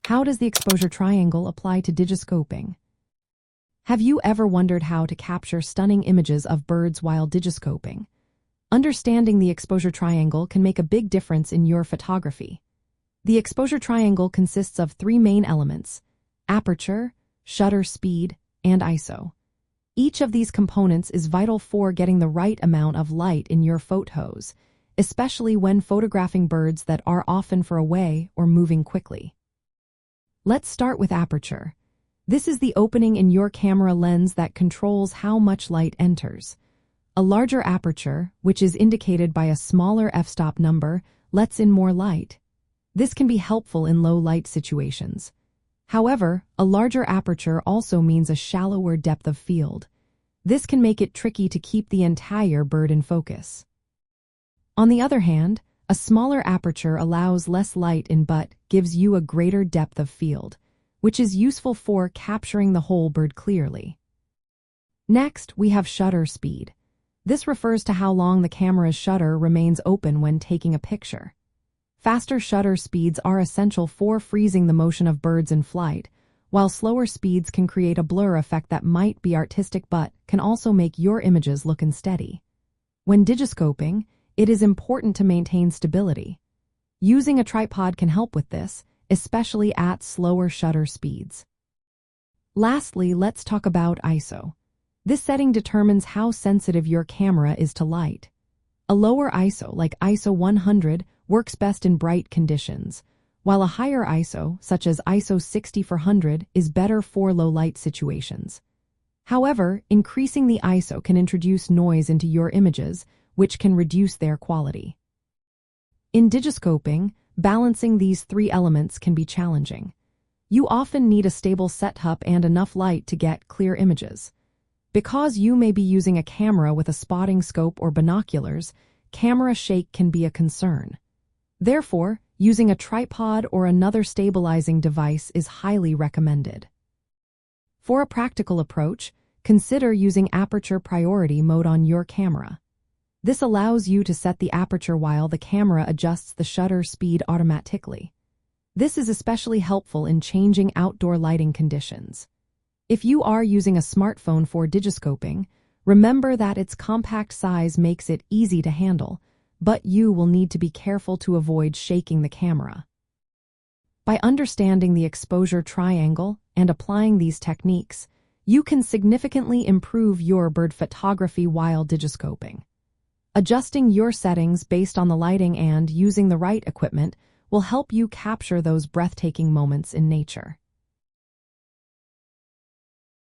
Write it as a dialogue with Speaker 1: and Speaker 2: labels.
Speaker 1: How does the exposure triangle apply to digiscoping? Have you ever wondered how to capture stunning images of birds while digiscoping? Understanding the exposure triangle can make a big difference in your photography. The exposure triangle consists of three main elements: aperture, shutter speed, and ISO. Each of these components is vital for getting the right amount of light in your photos, especially when photographing birds that are often far away or moving quickly. Let's start with aperture. This is the opening in your camera lens that controls how much light enters. A larger aperture, which is indicated by a smaller f-stop number, lets in more light. This can be helpful in low light situations. However, a larger aperture also means a shallower depth of field. This can make it tricky to keep the entire bird in focus. On the other hand, a smaller aperture allows less light in but gives you a greater depth of field, which is useful for capturing the whole bird clearly. Next, we have shutter speed. This refers to how long the camera's shutter remains open when taking a picture. Faster shutter speeds are essential for freezing the motion of birds in flight, while slower speeds can create a blur effect that might be artistic but can also make your images look unsteady. When digiscoping, it is important to maintain stability. Using a tripod can help with this, especially at slower shutter speeds. Lastly, let's talk about ISO. This setting determines how sensitive your camera is to light. A lower ISO, like ISO 100, works best in bright conditions, while a higher ISO, such as ISO 60/100, is better for low light situations. However, increasing the ISO can introduce noise into your images, which can reduce their quality. In digiscoping, balancing these three elements can be challenging. You often need a stable setup and enough light to get clear images. Because you may be using a camera with a spotting scope or binoculars, camera shake can be a concern. Therefore, using a tripod or another stabilizing device is highly recommended. For a practical approach, consider using aperture priority mode on your camera. This allows you to set the aperture while the camera adjusts the shutter speed automatically. This is especially helpful in changing outdoor lighting conditions. If you are using a smartphone for digiscoping, remember that its compact size makes it easy to handle, but you will need to be careful to avoid shaking the camera. By understanding the exposure triangle and applying these techniques, you can significantly improve your bird photography while digiscoping. Adjusting your settings based on the lighting and using the right equipment will help you capture those breathtaking moments in nature.